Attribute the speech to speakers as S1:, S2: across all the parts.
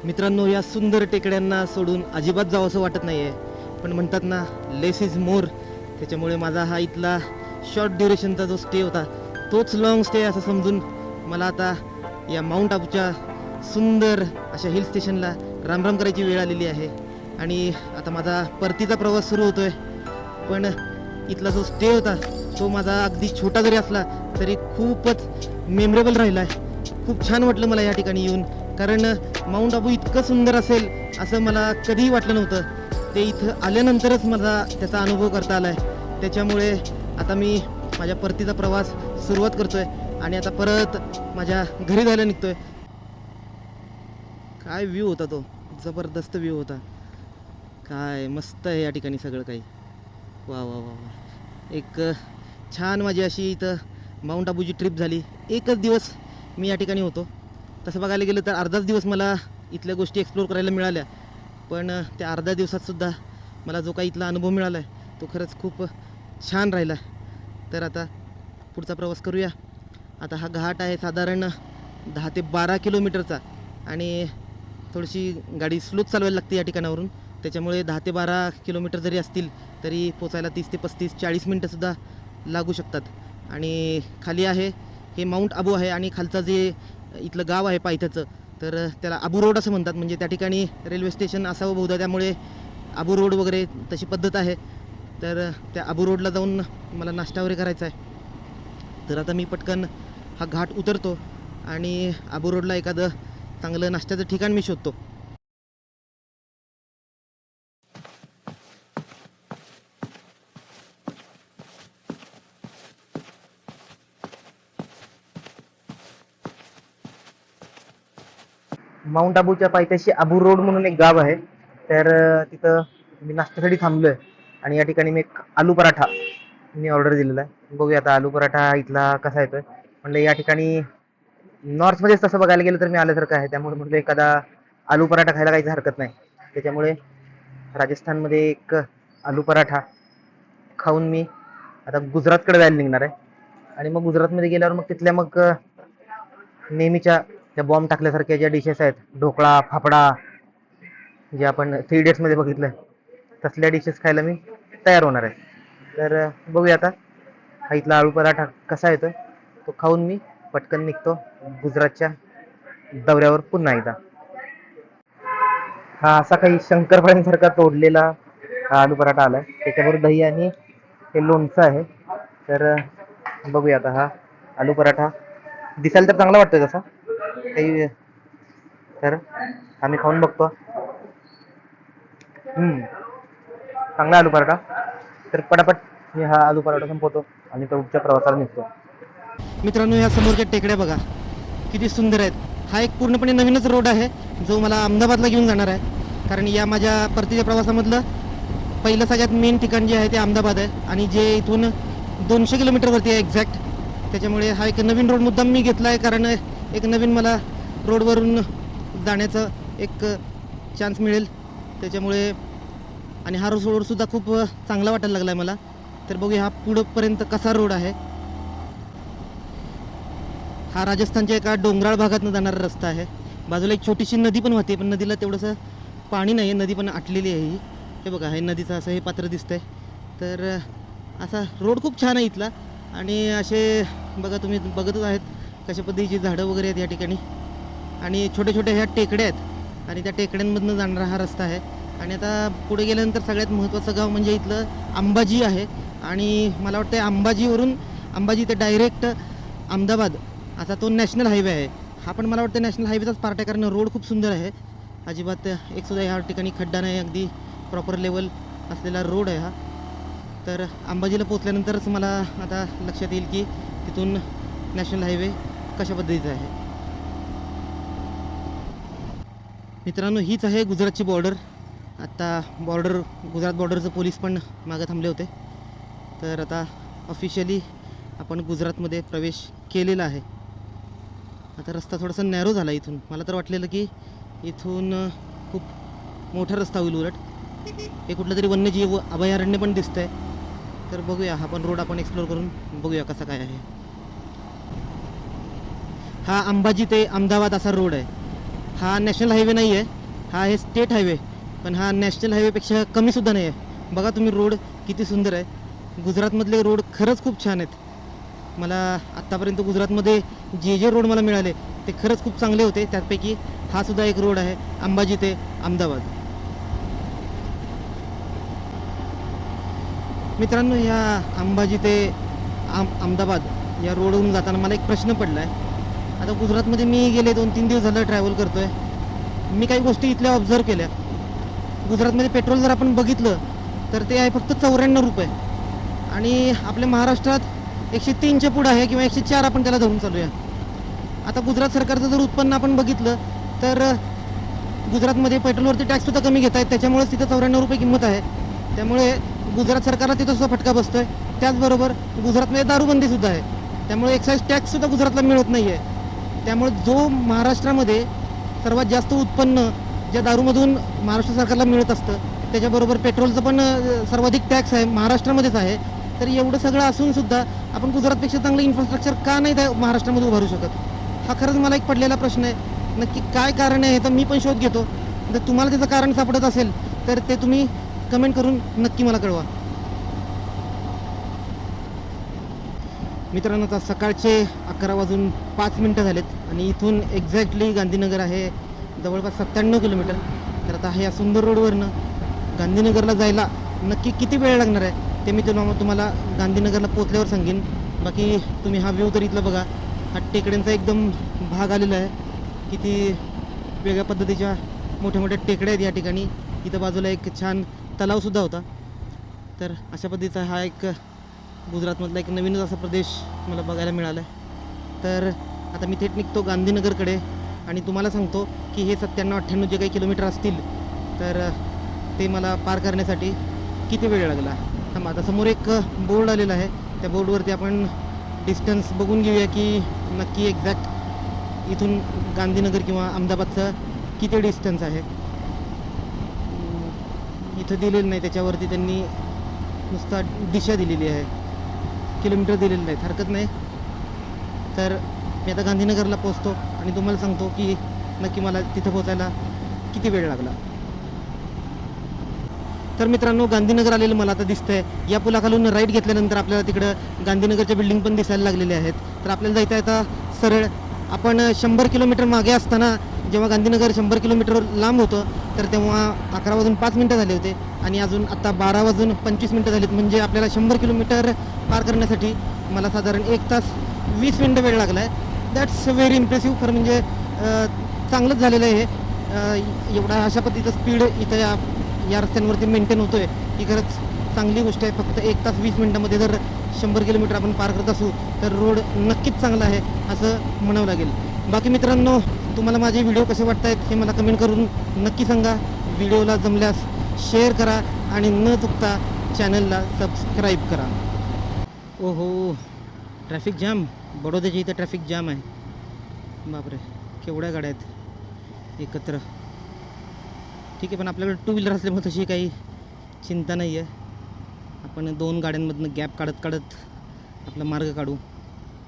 S1: मित्रांनो, या सुंदर टेकड्यांना सोडून अजिबात जावंसं वाटत नाही आहे. पण म्हणतात ना, लेस इज मोर. त्याच्यामुळे माझा हा इथला शॉर्ट ड्युरेशनचा जो स्टे होता तोच लॉंग स्टे असं समजून मला आता या माउंट आबूच्या सुंदर अशा हिल स्टेशनला रामराम करायची वेळ आलेली आहे. आणि आता माझा परतीचा प्रवास सुरू होतो आहे. पण इथला जो स्टे होता तो माझा अगदी छोटा जरी असला तरी खूपच मेमरेबल राहिला आहे. खूप छान वाटलं मला या ठिकाणी येऊन, कारण माउंट आबू इतकं सुंदर असेल असं मला कधीही वाटलं नव्हतं. ते इथं आल्यानंतरच मला त्याचा अनुभव करता आला आहे. त्याच्यामुळे आता मी माझ्या परतीचा प्रवास सुरुवात करतो आहे आणि आता परत माझ्या घरी जायला निघतो आहे. काय व्ह्यू होता तो, जबरदस्त व्ह्यू होता. काय मस्त आहे या ठिकाणी सगळं काही. वा वा वा वा. एक छान माझी अशी इथं माउंट आबूची ट्रिप झाली. एकच दिवस मी या ठिकाणी होतो. तसं बघायला गेलं तर अर्धाच दिवस मला इथल्या गोष्टी एक्सप्लोर करायला मिळाल्या. पण त्या अर्ध्या दिवसातसुद्धा मला जो काही इथला अनुभव मिळाला आहे तो खरंच खूप छान राहिला. तर आता पुढचा प्रवास करूया. आता हा घाट आहे साधारण 10 ते 12 किलोमीटरचा आणि थोडीशी गाडी स्लोच चालवायला लागते या ठिकाणावरून. त्याच्यामुळे 10 ते 12 किलोमीटर जरी असतील तरी पोचायला 30 ते 35-40 मिनटंसुद्धा लागू शकतात. आणि खाली आहे हे माउंट आबू आहे आणि खालचं जे इथलं गाव आहे पायथ्याचं, तर त्याला आबू रोड असं म्हणतात. म्हणजे त्या ठिकाणी रेल्वे स्टेशन असावं बहुधा, त्यामुळे आबू रोड वगैरे तशी पद्धत आहे. तर त्या आबू रोडला जाऊन मला नाश्ता वगैरे करायचा आहे. तर आता मी पटकन हा घाट उतरतो आणि आबू रोडला एखादं चांगलं नाश्त्याचं ठिकाण मी शोधतो. माउंट आबूच्या पायथ्याशी आबू रोड म्हणून एक गाव आहे. तर तिथं मी नाश्त्यासाठी थांबलोय आणि या ठिकाणी मी एक आलू पराठा मी ऑर्डर दिलेला आहे. बघूया आता आलू पराठा इथला कसा येतोय. म्हणजे या ठिकाणी नॉर्थमध्येच तसं बघायला गेलं तर मी आल्यासारखं आहे, त्यामुळे म्हटलं एखादा आलू पराठा खायला काहीच हरकत नाही. त्याच्यामुळे राजस्थानमध्ये एक आलू पराठा खाऊन मी आता गुजरातकडे जायला निघणार आहे. आणि मग गुजरातमध्ये गेल्यावर मग तिथल्या मग नेहमीच्या त्या बॉम्ब टाकल्यासारख्या ज्या डिशेस आहेत, ढोकळा, फाफडा, जे आपण 3 Idiotsमध्ये बघितलंय तसल्या डिशेस खायला मी तयार होणार आहे. तर बघूया आता हा इथला आलू पराठा कसा येतोय तो खाऊन मी पटकन निघतो गुजरातच्या दौऱ्यावर पुन्हा एकदा. हा असा काही शंकरपाळ्यांसारखा तोडलेला हा आलू पराठा आलाय. त्याच्याबरोबर दही आणि हे लोणचं आहे. तर बघूया आता हा आलू पराठा दिसायला तर चांगला वाटतोय तसा काही. तर आम्ही खाऊन बघतो. चांगला आलू पराठा. तर पटापट मी हा आलू पराठा संपवतो आणि पुढच्या प्रवासाला निघतो. मित्रांनो, या समोरच्या टेकड्या बघा किती सुंदर आहेत. हा एक पूर्णपणे नवीनच रोड आहे जो मला अहमदाबादला घेऊन जाणार आहे. कारण या माझ्या परतीच्या प्रवासामधलं पहिलं सगळ्यात मेन ठिकाण जे आहे ते अहमदाबाद आहे आणि जे इथून 200 किलोमीटरवरती आहे एक्झॅक्ट. त्याच्यामुळे हा एक नवीन रोड मुद्दाम मी घेतला आहे, कारण एक नवीन मला रोडवरून जाण्याचं एक चान्स मिळेल. त्याच्यामुळे आणि हा रोडसुद्धा खूप चांगला वाटायला लागला आहे मला. तर बघूया हा पुढंपर्यंत कसा रोड आहे. हा राजस्थानच्या एका डोंगराळ भागातून जाणारा रस्ता आहे. बाजूला एक छोटीशी नदी पण वाहते, पण नदीला तेवढंसं पाणी नाही आहे, नदी पण आटलेली आहे ही. हे बघा, हे नदीचं असं हे पात्र दिसतंय. तर असा रोड खूप छान आहे इथला. आणि असे बघा, तुम्ही बघतच आहेत कशा पद्धतीची झाडं वगैरे आहेत या ठिकाणी आणि छोट्या छोट्या ह्या टेकड्या आहेत आणि त्या टेकड्यांमधून जाणारा हा रस्ता आहे. आणि आता पुढे गेल्यानंतर सगळ्यात महत्त्वाचं गाव म्हणजे इथलं अंबाजी आहे. आणि मला वाटतं अंबाजीवरून अंबाजी ते डायरेक्ट अहमदाबाद असा तो नॅशनल हायवे आहे. हा पण मला वाटतं नॅशनल हायवेचाच पार्ट आहे, कारण रोड खूप सुंदर आहे. अजिबात एकसुद्धा ह्या ठिकाणी खड्डा नाही, अगदी प्रॉपर लेवल असलेला रोड आहे हा. तर अंबाजीला पोचल्यानंतरच मला आता लक्षात येईल की तिथून नॅशनल हायवे कशा पद्धतीचा आहे. मित्रांनो, हीच आहे गुजरातची बॉर्डर. आता गुजरात बॉर्डरचं पोलीस पण मागं थांबले होते. तर आता ऑफिशियली आपण गुजरातमध्ये प्रवेश केलेला आहे. आता रस्ता थोडासा नॅरो झाला इथून. मला तर वाटलेलं की इथून खूप मोठा रस्ता होईल उलट. हे कुठलं तरी वन्यजीव अभयारण्य पण दिसतंय. तर बघूया, हा पण रोड आपण एक्सप्लोर करून बघूया कसा काय आहे. हा अंबाजी ते अहमदाबाद असा रोड आहे. हा नॅशनल हायवे नाही आहे, हा आहे स्टेट हायवे. पण हा नॅशनल हायवेपेक्षा कमीसुद्धा नाही आहे. बघा तुम्ही रोड किती सुंदर आहे. गुजरातमधले रोड खरंच खूप छान आहेत. मला आत्तापर्यंत गुजरातमध्ये जे रोड मला मिळाले ते खरंच खूप चांगले होते. त्यापैकी हा सुद्धा एक रोड आहे, अंबाजी ते अहमदाबाद. मित्रांनो, ह्या अंबाजी ते अहमदाबाद या रोडवरून जाताना मला एक प्रश्न पडला आहे. आता गुजरातमध्ये मी गेले 2-3 दिवस झालं ट्रॅव्हल करतो आहे. मी काही गोष्टी इथल्या ऑब्झर्व केल्या. गुजरातमध्ये पेट्रोल जर आपण बघितलं तर ते आहे फक्त 94 रुपये. आणि आपल्या महाराष्ट्रात 103च्या पुढं आहे किंवा 104 आपण त्याला धरून चालूया. आता गुजरात सरकारचं जर उत्पन्न आपण बघितलं तर गुजरातमध्ये पेट्रोलवरती टॅक्ससुद्धा कमी घेत आहेत, त्याच्यामुळेच तिथं 94 रुपये किंमत आहे. त्यामुळे गुजरात सरकारला तिथं सुद्धा फटका बसतो आहे. त्याचबरोबर गुजरातमध्ये दारूबंदीसुद्धा आहे, त्यामुळे एक्साईज टॅक्ससुद्धा गुजरातला मिळत नाही आहे. त्यामुळे जो महाराष्ट्रामध्ये सर्वात जास्त उत्पन्न ज्या दारूमधून महाराष्ट्र सरकारला मिळत असतं, त्याच्याबरोबर पेट्रोलचं पण सर्वाधिक टॅक्स आहे महाराष्ट्रामध्येच आहे. तर एवढं सगळं असूनसुद्धा आपण गुजरातपेक्षा चांगलं इन्फ्रास्ट्रक्चर का नाही त्या महाराष्ट्रामध्ये उभारू शकत? हा खरंच मला एक पडलेला प्रश्न आहे. नक्की काय कारण आहे तर मी पण शोध घेतो. जर तुम्हाला त्याचं कारण सापडत असेल तर ते तुम्ही कमेंट करून नक्की मला कळवा. मित्रांनो, आता सकाळचे 11:05 झालेत आणि इथून एक्झॅक्टली गांधीनगर आहे जवळपास 97 किलोमीटर. तर आता ह्या सुंदर रोडवरनं गांधीनगरला जायला नक्की किती वेळ लागणार आहे ते मी तुम्हाला गांधीनगरला पोचल्यावर सांगेन. बाकी तुम्ही हा व्ह्यू तर इथला बघा. हा टेकड्यांचा एकदम भाग आलेला आहे. किती वेगळ्या पद्धतीच्या मोठ्या मोठ्या टेकड्या आहेत या ठिकाणी. इथं बाजूला एक छान तलावसुद्धा होता. तर अशा पद्धतीचा हा एक गुजरातमधला एक नवीनच असा प्रदेश मला बघायला मिळाला आहे. तर आता मी थेट निघतो गांधीनगरकडे आणि तुम्हाला सांगतो की हे 97-98 जे काही किलोमीटर असतील तर ते मला पार करण्यासाठी किती वेळ लागला. थांबा, आता समोर एक बोर्ड आलेला आहे. त्या बोर्डवरती आपण डिस्टन्स बघून घेऊया की नक्की एक्झॅक्ट इथून गांधीनगर किंवा अहमदाबादचं किती डिस्टन्स आहे. इथं दिलेलं नाही, त्याच्यावरती त्यांनी नुसता दिशा दिलेली आहे, किलोमीटर दिलेलं नाहीत. हरकत नाही. तर मी आता गांधीनगरला पोचतो आणि तुम्हाला सांगतो की नक्की मला तिथं पोचायला किती वेळ लागला. तर मित्रांनो, गांधीनगर आलेलं मला आता दिसतंय. या पुलाखालून राईट घेतल्यानंतर आपल्याला तिकडं गांधीनगरच्या बिल्डिंग पण दिसायला लागलेल्या आहेत. तर आपल्याला जायचं आहे आता सरळ. आपण 100 किलोमीटर मागे असताना जेव्हा गांधीनगर 100 किलोमीटर लांब होतं तर तेव्हा 11:05 झाले होते आणि अजून आत्ता 12:25 झालेत. म्हणजे आपल्याला 100 किलोमीटर पार करण्यासाठी मला साधारण 1 तास 20 मिनटं वेळ लागला आहे. That's very impressive. खरं म्हणजे चांगलंच झालेलं आहे हे. एवढा अशा पद्धतीचं स्पीड इथं या रस्त्यांवरती मेंटेन होतो आहे ही खरंच चांगली गोष्ट आहे. फक्त 1 तास 20 मिनटामध्ये जर 100 किलोमीटर आपण पार करत असू तर रोड नक्कीच चांगला आहे असं म्हणावं लागेल. बाकी मित्रांनो, तुम्हाला माझे व्हिडिओ कसे वाटत आहेत हे मला कमेंट करून नक्की सांगा. व्हिडिओला जमल्यास शेअर करा आणि न चुकता चॅनलला सबस्क्राईब करा. ओहो, ट्रॅफिक जाम. बडोद्याच्या इथं ट्रॅफिक जाम आहे. बापरे, केवढ्या गाड्या आहेत एकत्र. ठीक आहे, पण आपल्याकडे 2 व्हीलर असल्यामुळे तशी काही चिंता नाही आहे. आपण 2 गाड्यांमधनं गॅप काढत काढत आपला मार्ग काढू.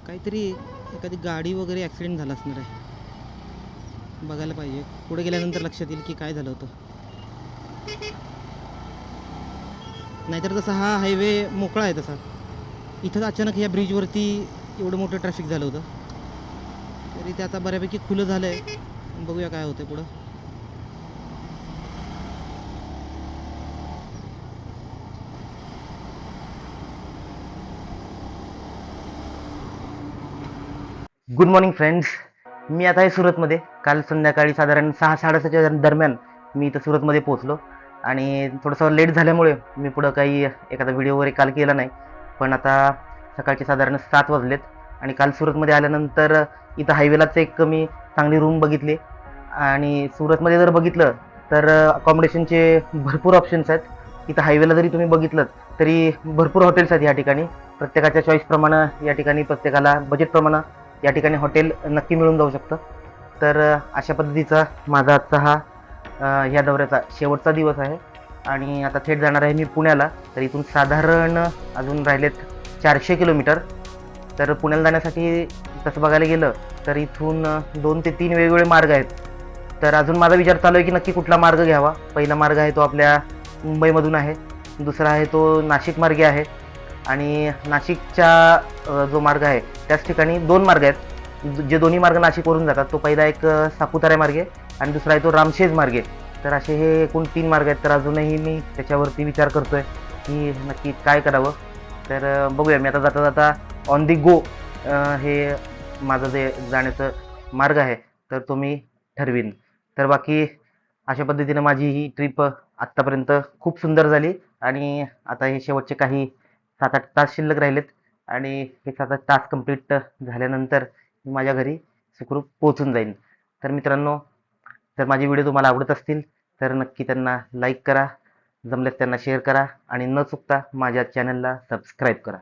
S1: काहीतरी एखादी गाडी वगैरे ॲक्सिडेंट झाला असणार आहे, बघायला पाहिजे. पुढे गेल्यानंतर लक्षात येईल की काय झालं होतं. नाहीतर तसा हा हायवे मोकळा आहे तसा. इथंच अचानक या ब्रिजवरती एवढं मोठं ट्रॅफिक झालं होतं. तरी ते आता बऱ्यापैकी खुलं झालं आहे. बघूया काय होतं पुढं. Good morning friends. मी आता आहे सुरतमध्ये. काल संध्याकाळी साधारण 6-6:30च्या दरम्यान मी इथं सुरतमध्ये पोहोचलो आणि थोडंसं लेट झाल्यामुळे मी पुढं काही एखादा व्हिडिओ वगैरे काल केला नाही. पण आता सकाळचे साधारण 7 वाजलेत आणि काल सुरतमध्ये आल्यानंतर इथं हायवेलाच एक मी चांगली रूम बघितली. आणि सुरतमध्ये जर बघितलं तर अकॉमोडेशनचे भरपूर ऑप्शन्स आहेत. इथं हायवेला जरी तुम्ही बघितलं तरी भरपूर हॉटेल्स आहेत या ठिकाणी. प्रत्येकाच्या चॉईसप्रमाणे या ठिकाणी प्रत्येकाला बजेटप्रमाणे या ठिकाणी हॉटेल नक्की मिळून जाऊ शकतं. तर अशा पद्धतीचा माझा आजचा हा ह्या दौऱ्याचा शेवटचा दिवस आहे आणि आता थेट जाणार आहे मी पुण्याला. तर इथून साधारण अजून राहिलेत 400 किलोमीटर. तर पुण्याला जाण्यासाठी तसं बघायला गेलं तर इथून 2 ते 3 वेगवेगळे मार्ग आहेत. तर अजून माझा विचार चालू आहे की नक्की कुठला मार्ग घ्यावा. पहिला मार्ग आहे तो आपल्या मुंबईमधून आहे, दुसरा आहे तो नाशिक मार्गे आहे आणि नाशिकच्या जो मार्ग आहे त्याच ठिकाणी 2 मार्ग आहेत, जे दोन्ही मार्ग नाशिकवरून जातात. तो पहिला एक सापुतारा मार्गे आणि दुसरा आहे तो रामशेज मार्गे. तर असे हे एकूण 3 मार्ग आहेत. तर अजूनही मी त्याच्यावरती विचार करतो आहे की नक्की काय करावं. तर बघूया, मी आता जाता जाता ऑन दी गो हे माझं जे जाण्याचं मार्ग आहे तर तो मी ठरवीन. तर बाकी अशा पद्धतीनं माझी ही ट्रिप आत्तापर्यंत खूप सुंदर झाली आणि आता हे शेवटचे काही 7-8 तास शिल्लक राहिलेत आणि हे 7-8 तास कंप्लीट झाल्यानंतर मी माझ्या घरी सुखरूप पोहोचून जाईन. तर मित्रांनो, जर माझे व्हिडिओ तुम्हाला आवडत असतील तर नक्की त्यांना लाईक करा, जमल्यास त्यांना शेअर करा आणि न चुकता माझ्या चॅनलला सबस्क्राईब करा.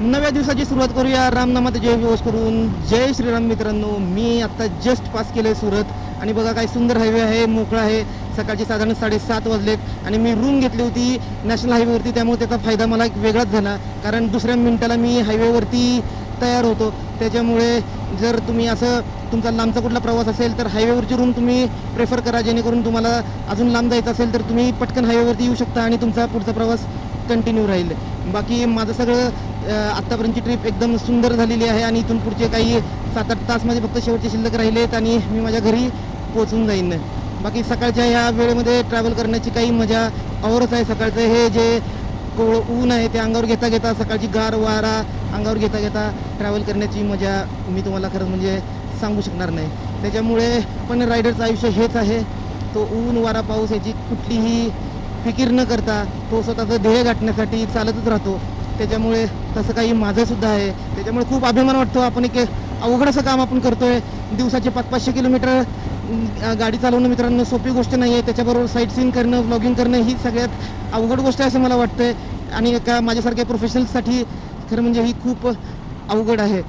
S1: नव्या दिवसाची सुरुवात करूया रामनामात जय घोष करून. जय श्रीराम मित्रांनो. मी आत्ता जस्ट पास केलं आहे सुरत आणि बघा काय सुंदर हायवे आहे, मोकळा आहे. सकाळचे साधारण 7:30 वाजलेत आणि मी रूम घेतली होती नॅशनल हायवेवरती, त्यामुळे त्याचा फायदा मला एक वेगळाच झाला, कारण दुसऱ्या मिनिटाला मी हायवेवरती तयार होतो. त्याच्यामुळे जर तुम्ही असं तुमचा लांबचा कुठला प्रवास असेल तर हायवेवरची रूम तुम्ही प्रेफर करा, जेणेकरून तुम्हाला अजून लांब जायचं असेल तर तुम्ही पटकन हायवेवरती येऊ शकता आणि तुमचा पुढचा प्रवास कंटिन्यू राहील. बाकी माझं सगळं आत्तापर्यंतची ट्रिप एकदम सुंदर झालेली आहे आणि इथून पुढचे काही 7-8 तास माझे फक्त शेवटचे शिल्लक राहिलेत आणि मी माझ्या घरी पोहोचून जाईन. बाकी सकाळच्या ह्या वेळेमध्ये ट्रॅव्हल करण्याची काही मजा औरच आहे. सकाळचं हे जे ऊन आहे ते अंगावर घेता घेता, सकाळची गार वारा अंगावर घेता घेता ट्रॅव्हल करण्याची मजा मी तुम्हाला खरंच म्हणजे सांगू शकणार नाही. त्याच्यामुळे पण रायडरचं आयुष्य हेच आहे, तो ऊन वारा पाऊस याची कुठलीही फिकीर न करता तो स्वतःचं ध्येय गाठण्यासाठी चालतच राहतो. त्याच्यामुळे तसं काही माझंसुद्धा आहे. त्याच्यामुळे खूप अभिमान वाटतो. आपण एक अवघड असं काम आपण करतोय. दिवसाचे 500-500 किलोमीटर गाडी चालवणं मित्रांनो सोपी गोष्ट नाही आहे. त्याच्याबरोबर साईट सीन करणं, व्लॉगिंग करणं ही सगळ्यात अवघड गोष्ट आहे असं मला वाटतंय आणि एका माझ्यासारख्या प्रोफेशनल्ससाठी खरं म्हणजे ही खूप अवघड आहे.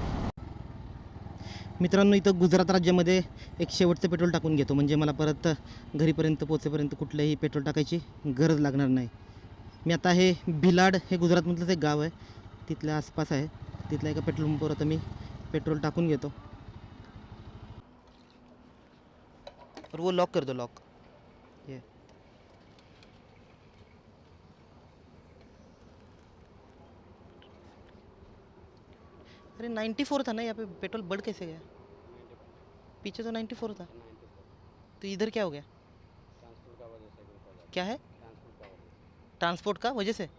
S1: मित्रांनो, इथं गुजरात राज्यामध्ये एक शेवटचं पेट्रोल टाकून घेतो, म्हणजे मला परत घरीपर्यंत पोहोचेपर्यंत कुठलंही पेट्रोल टाकायची गरज लागणार नाही. मी आता हे भिलाड हे गुजरातमधलंच एक गाव आहे, तिथल्या आसपास आहे. तिथल्या एका पेट्रोल पंपावर आता मी पेट्रोल टाकून घेतो. और वो लॉक कर दो, लॉक. ये अरे 94 था ना यहाँ पे, पेट्रोल बढ़ कैसे गया? पीछे तो 94 था, तो इधर क्या हो गया? क्या है? ट्रांसपोर्ट का वजह से.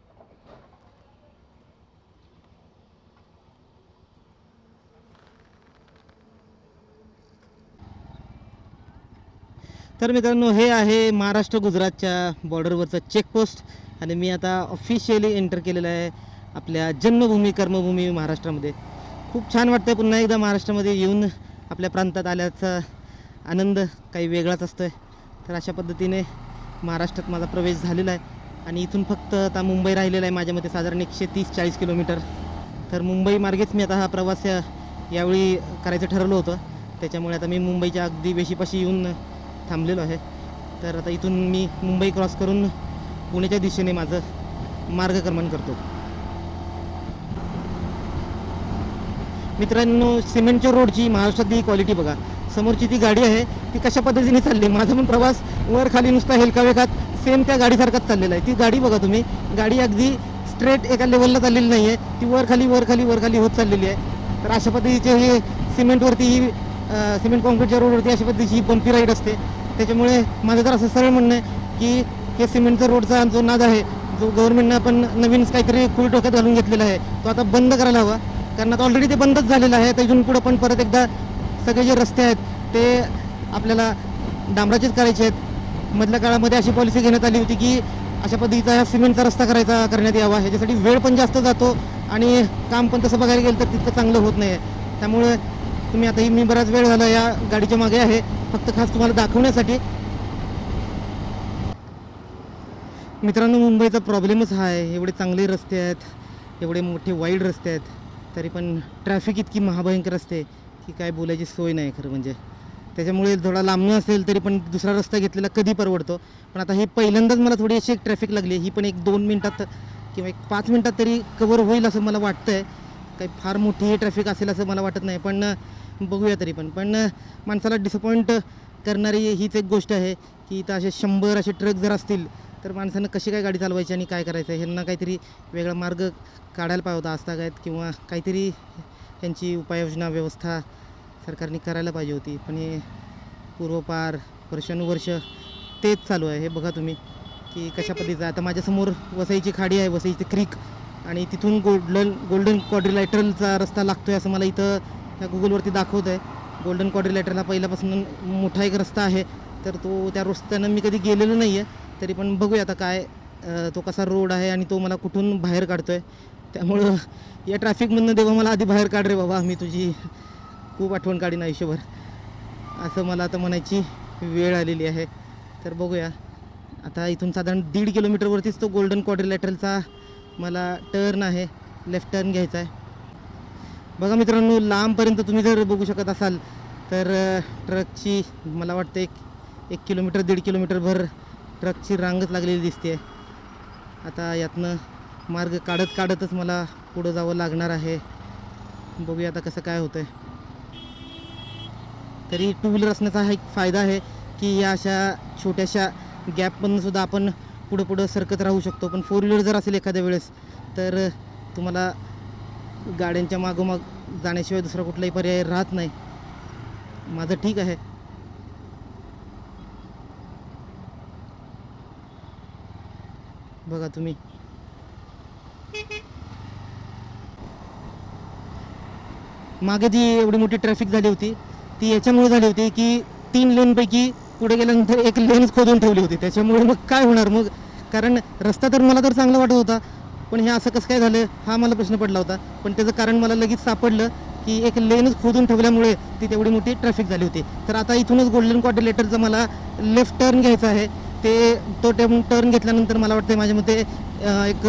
S1: तर मित्रांनो, हे आहे महाराष्ट्र गुजरातच्या बॉर्डरवरचं चेकपोस्ट आणि मी आता ऑफिशियली एंटर केलेलं आहे आपल्या जन्मभूमी कर्मभूमी महाराष्ट्रामध्ये. खूप छान वाटतं पुन्हा एकदा महाराष्ट्रामध्ये येऊन आपल्या प्रांतात आल्याचा आनंद काही वेगळाच असतो आहे. तर अशा पद्धतीने महाराष्ट्रात माझा प्रवेश झालेला आहे आणि इथून फक्त आता मुंबई राहिलेला आहे माझ्या मते साधारण 130-140 किलोमीटर. तर मुंबई मार्गेच मी आता हा प्रवास यावेळी करायचं ठरवलं होतं. त्याच्यामुळे आता मी मुंबईच्या अगदी वेशीपाशी येऊन थांबलेलो आहे. तर आता इथून मी मुंबई क्रॉस करून पुण्याच्या दिशेने माझं मार्गक्रमण करतो. मित्रांनो, सिमेंटच्या रोडची महाराष्ट्रातली क्वालिटी बघा. समोरची ती गाडी आहे ती कशा पद्धतीने चालली. माझा पण प्रवास वर खाली नुसता हेलकावेखात सेम त्या गाडीसारखाच चाललेला आहे. ती गाडी बघा तुम्ही, गाडी अगदी स्ट्रेट एका लेवलला चाललेली नाही आहे, ती वर खाली वर खाली वर खाली होत चाललेली आहे. तर अशा पद्धतीचे हे सिमेंटवरती सिमेंट कॉन्क्रीटच्या रोडवरती अशा पद्धतीची ही बंपी राईड असते. त्याच्यामुळे माझं तर असं सरळ म्हणणं आहे की हे सिमेंटचा रोडचा जो नाद आहे, जो गव्हर्नमेंटनं आपण नवीन काहीतरी खुळ डोक्यात घालून घेतलेला आहे, तो आता बंद करायला हवा. कारण आता ऑलरेडी ते बंदच झालेलं आहे. तर इथून पुढं पण परत एकदा सगळे जे रस्ते आहेत ते आपल्याला डांबराचेच करायचे आहेत. मधल्या काळामध्ये अशी पॉलिसी घेण्यात आली होती की अशा पद्धतीचा हा सिमेंटचा रस्ता करण्यात यावा. ह्याच्यासाठी वेळ पण जास्त जातो आणि काम पण तसं बघायला गेलं तर तितकं चांगलं होत नाही आहे. त्यामुळे तुम्ही आता मी बराच वेळ झाला या गाडीच्या मागे आहे, फक्त खास तुम्हाला दाखवण्यासाठी. मित्रांनो, मुंबईचा प्रॉब्लेमच हा आहे. एवढे चांगले रस्ते आहेत, एवढे मोठे वाईड रस्ते आहेत, तरी पण ट्रॅफिक इतकी महाभयंकर असते की काय बोलायची सोय नाही खरं म्हणजे. त्याच्यामुळे थोडा लांबणं असेल तरी पण दुसरा रस्ता घेतलेला कधी परवडतो. पण आता हे पहिल्यांदाच मला थोडी अशी एक ट्रॅफिक लागली. ही पण एक 2 मिनटात किंवा एक 5 मिनटात तरी कवर होईल असं मला वाटतं आहे. काही फार मोठी हे ट्रॅफिक असेल असं मला वाटत नाही, पण बघूया तरी पण माणसाला डिसअपॉइंट करणारी हीच एक गोष्ट आहे की इथं असे 100 असे ट्रक जर असतील तर माणसानं कशी काय गाडी चालवायची आणि काय करायचं, ह्यांना काहीतरी वेगळा मार्ग काढायला पाहिजे होता आजतागायत, किंवा काहीतरी ह्यांची उपाययोजना व्यवस्था सरकारने करायला पाहिजे होती. पण हे पूर्वपार वर्षानुवर्ष तेच चालू आहे. हे बघा तुम्ही की कशा पद्धतीचं. आता माझ्यासमोर वसईची खाडी आहे, वसईची क्रीक, आणि तिथून गोल्डन क्वाड्रिलॅटरलचा रस्ता लागतो आहे असं मला इथं ह्या गुगलवरती दाखवत आहे. गोल्डन क्वाड्रिलॅटरला पहिल्यापासून मोठा एक रस्ता आहे, तर त्या रस्त्यानं मी कधी गेलेलो नाही आहे. तरी पण बघूया आता काय तो कसा रोड आहे आणि तो मला कुठून बाहेर काढतो आहे. त्यामुळं या ट्रॅफिकमधनं देवा मला आधी बाहेर काढ रे बाबा, मी तुझी खूप आठवण काढीन आयुष्यभर, असं मला आता म्हणायची वेळ आलेली आहे. तर बघूया आता इथून साधारण 1.5 किलोमीटरवरतीच तो गोल्डन क्वाड्रिलॅटरलचा मला टर्न आहे, लेफ्ट टर्न घ्यायचा आहे. बघा मित्रांनो, लांबपर्यंत तुम्ही जर बघू शकत असाल तर ट्रकची मला वाटतं एक किलोमीटर 1.5 किलोमीटरभर ट्रकची रांगच लागलेली दिसते. आता यातनं मार्ग काढतच मला पुढं जावं लागणार आहे. बघूया आता कसं काय होतं आहे. तरी टू व्हीलर असण्याचा हा एक फायदा आहे की या अशा छोट्याशा गॅपमधून सुद्धा आपण पुढं सरकत राहू शकतो. पण 4 व्हीलर जर असेल एखाद्या वेळेस तर तुम्हाला गाड्यांच्या मागोमाग जाण्याशिवाय दुसरा कुठलाही पर्याय राहत नाही. माझं ठीक आहे. बघा तुम्ही, मागे जी एवढी मोठी ट्रॅफिक झाली होती ती याच्यामुळे झाली होती की 3 लेनपैकी पुढे गेल्यानंतर एक लेनच खोदून ठेवली होती. त्याच्यामुळे मग काय होणार मग, कारण रस्ता तर मला तर चांगला वाटत होता, पण हे असं कसं काय झालं हा मला प्रश्न पडला होता. पण त्याचं कारण मला लगेच सापडलं की एक लेनच खोदून ठेवल्यामुळे ती तेवढी मोठी ट्रॅफिक झाली होती. तर आता इथूनच गोल्डन क्वाड्रिलॅटरचा मला लेफ्ट टर्न घ्यायचा आहे. तो टर्न घेतल्यानंतर मला वाटतं माझ्या मते एक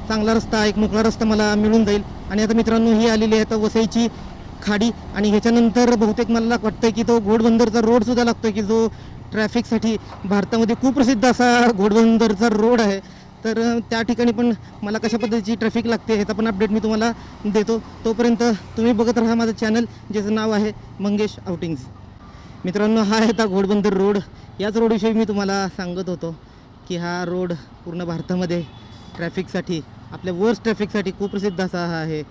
S1: चांगला रस्ता, एक मोकळा रस्ता मला मिळून जाईल. आणि आता मित्रांनो, ही आलेली आहे आता वसईची खाडी, आणि ह्याच्यानंतर बहुतेक मला वाटतं की तो घोडबंदरचा रोडसुद्धा लागतो आहे की जो ट्रॅफिकसाठी भारतामध्ये खूप प्रसिद्ध असा घोडबंदरचा रोड आहे. तर त्या ठिकाणी पण मला कशा पद्धतीची ट्रॅफिक लागते ह्याचा पण अपडेट मी तुम्हाला देतो. तोपर्यंत तुम्ही बघत राहा माझं चॅनल, ज्याचं नाव आहे मंगेश आउटिंग्स. मित्रांनो, हा आहे आता घोडबंदर रोड. याच रोडविषयी मी तुम्हाला सांगत होतो की हा रोड पूर्ण भारतामध्ये ट्रॅफिकसाठी, आपल्या वर्स्ट ट्रॅफिकसाठी खूप प्रसिद्ध असा हा आहे,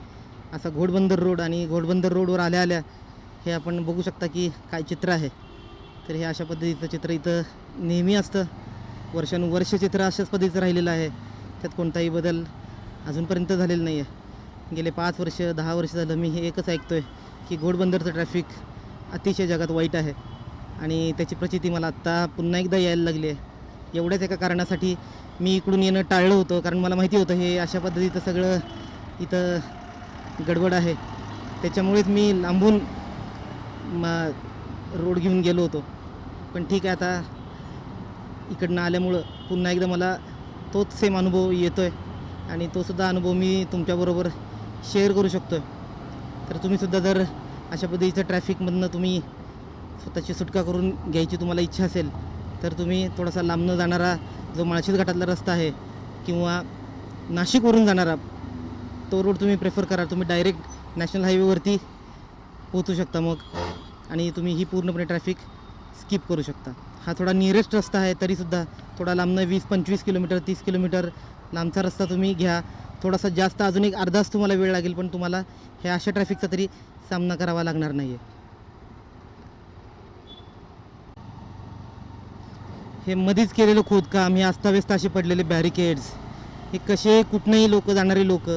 S1: असा घोडबंदर रोड. आणि घोडबंदर रोडवर आल्या हे आपण बघू शकता की काय चित्र आहे. तर हे अशा पद्धतीचं चित्र इथं नेहमी असतं. वर्षानुवर्ष चित्र अशाच पद्धतीचं राहिलेलं आहे. त्यात कोणताही बदल अजूनपर्यंत झालेला नाही आहे. गेले 5 वर्ष 10 वर्ष झालं मी हे एकच ऐकतो आहे की घोडबंदरचं ट्रॅफिक अतिशय जगात वाईट आहे. आणि त्याची प्रचिती मला आत्ता पुन्हा एकदा यायला लागली आहे. एवढ्याच एका कारणासाठी मी इकडून येणं टाळलं होतं, कारण मला माहिती होतं हे अशा पद्धतीचं सगळं इथं गडबड आहे. त्याच्यामुळेच मी लांबून रोड घेऊन गेलो होतो. पण ठीक आहे, आता इकडनं आल्यामुळं पुन्हा एकदा मला तोच सेम अनुभव येतो आहे, आणि तोसुद्धा अनुभव मी तुमच्याबरोबर शेअर करू शकतो आहे. तर तुम्हीसुद्धा जर अशा पद्धतीचं ट्रॅफिकमधनं तुम्ही स्वतःची सुटका करून घ्यायची तुम्हाला इच्छा असेल तर तुम्ही थोडासा लांबनं जाणारा जो माळशेज घाटातला रस्ता आहे किंवा नाशिकवरून जाणारा तो रोड तुम्ही प्रेफर करा. तुम्ही डायरेक्ट नॅशनल हायवेवरती पोहोचू शकता मग, आणि तुम्ही ही पूर्णपणे ट्रॅफिक स्किप करू शकता. हा थोडा नियरेस्ट रस्ता आहे, तरीसुद्धा थोडा लांबनं 20-25 किलोमीटर 30 किलोमीटर लांबचा रस्ता तुम्ही घ्या. थोडासा जास्त अजून एक अर्धा तास तुम्हाला वेळ लागेल, पण तुम्हाला हे अशा ट्रॅफिकचा तरी सामना करावा लागणार नाही आहे. हे मध्येच केलेलं खोदकाम, हे अस्ताव्यस्त असे पडलेले बॅरिकेड्स, हे कसे कुठनंही जाणारे लोक,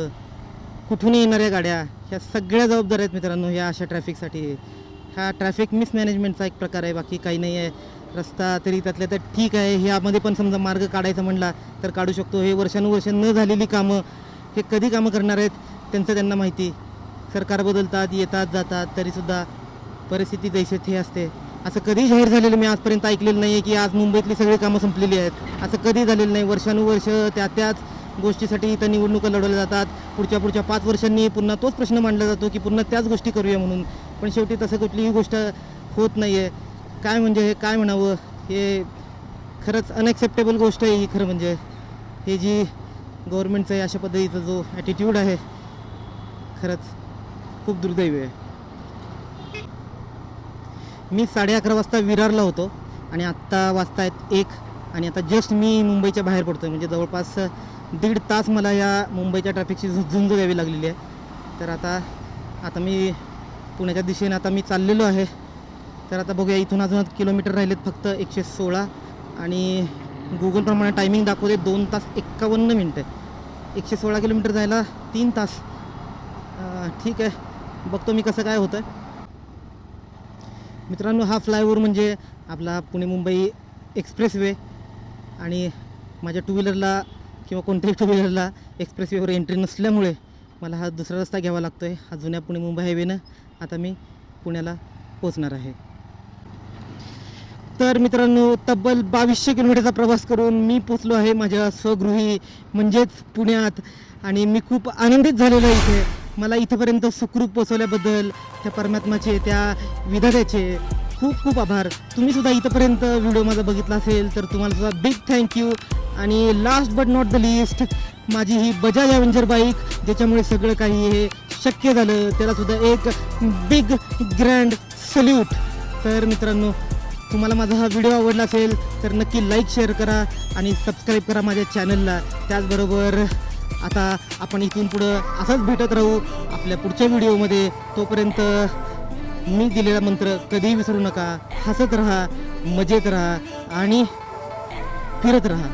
S1: कुठूनही येणाऱ्या गाड्या, ह्या सगळ्या जबाबदार आहेत मित्रांनो ह्या अशा ट्रॅफिकसाठी. हा ट्रॅफिक मिसमॅनेजमेंटचा एक प्रकार आहे, बाकी काही नाही आहे. रस्ता तरी त्यातल्या त्यात ठीक आहे, ह्यामध्ये पण समजा मार्ग काढायचा म्हणला तर काढू शकतो. हे वर्षानुवर्ष न झालेली कामं, हे कधी कामं करणार आहेत त्यांचं त्यांना माहिती. सरकार बदलतात, येतात जातात, तरीसुद्धा परिस्थिती जैसे थे असते. असं कधी जाहीर झालेलं मी आजपर्यंत ऐकलेलं नाही आहे की आज मुंबईतली सगळी कामं संपलेली आहेत. असं कधी झालेलं नाही. वर्षानुवर्ष त्याच गोष्टीसाठी इथं निवडणुका लढवल्या जातात. पुढच्या 5 वर्षांनी पुन्हा तोच प्रश्न मांडला जातो की पुन्हा त्याच गोष्टी करूया म्हणून. पण शेवटी तसं कुठलीही गोष्ट होत नाही आहे. काय म्हणजे हे काय म्हणावं, हे खरंच अनॲक्सेप्टेबल गोष्ट आहे ही. खरं म्हणजे हे जी गव्हर्नमेंटचं आहे अशा पद्धतीचा जो ॲटिट्यूड आहे खरंच खूप दुर्दैवी आहे. मी 11:30 वाजता विरारला होतो आणि आत्ता वाजतायत 1 आणि आता जस्ट मी मुंबईच्या बाहेर पडतो आहे. म्हणजे जवळपास 1.5 तास मला या मुंबईच्या ट्रॅफिकची झुंज द्यावी लागलेली आहे. तर आता मी पुण्याच्या दिशेने आता मी चाललेलो आहे. तर आता बघूया, इथून अजून किलोमीटर राहिलेत फक्त 116 आणि गुगलप्रमाणे टायमिंग दाखवते 2 तास 51 मिनटं. 116 किलोमीटर जायला 3 तास. ठीक आहे, बघतो मी कसं काय होतं. मित्रांनो, हा फ्लायओव्हर म्हणजे आपला पुणे मुंबई एक्सप्रेसवे आणि माझ्या टू व्हीलरला किंवा कोणत्याही टू व्हीलरला एक्सप्रेसवेवर एंट्री नसल्यामुळे मला हा दुसरा रस्ता घ्यावा लागतो आहे. हा जुन्या पुणे मुंबई हायवेनं आता मी पुण्याला पोचणार आहे. तर मित्रांनो, तब्बल 2200 किलोमीटरचा प्रवास करून मी पोचलो आहे माझ्या स्वगृही म्हणजेच पुण्यात आणि मी खूप आनंदित झालेलो आहे इथे. मला इथेपर्यंत सुखरूप पोचवल्याबद्दल त्या परमात्माचे, त्या विधात्याचे खूप खूप आभार. तुम्हीसुद्धा इथंपर्यंत व्हिडिओ माझा बघितला असेल तर तुम्हाला सुद्धा बिग थँक्यू. आणि last but not the list, माझी ही बजाज ॲव्हेंजर बाईक ज्याच्यामुळे सगळं काही हे शक्य झालं, त्यालासुद्धा एक बिग ग्रँड सल्यूट. तर मित्रांनो, तुम्हाला माझा हा व्हिडिओ आवडला असेल तर नक्की लाईक शेअर करा आणि सबस्क्राईब करा माझ्या चॅनलला. त्याचबरोबर आता आपण इथून पुढं असंच भेटत राहू आपल्या पुढच्या व्हिडिओमध्ये. तोपर्यंत मी दिलेला मंत्र कधीही विसरू नका. हसत राहा, मजेत राहा आणि फिरत राहा.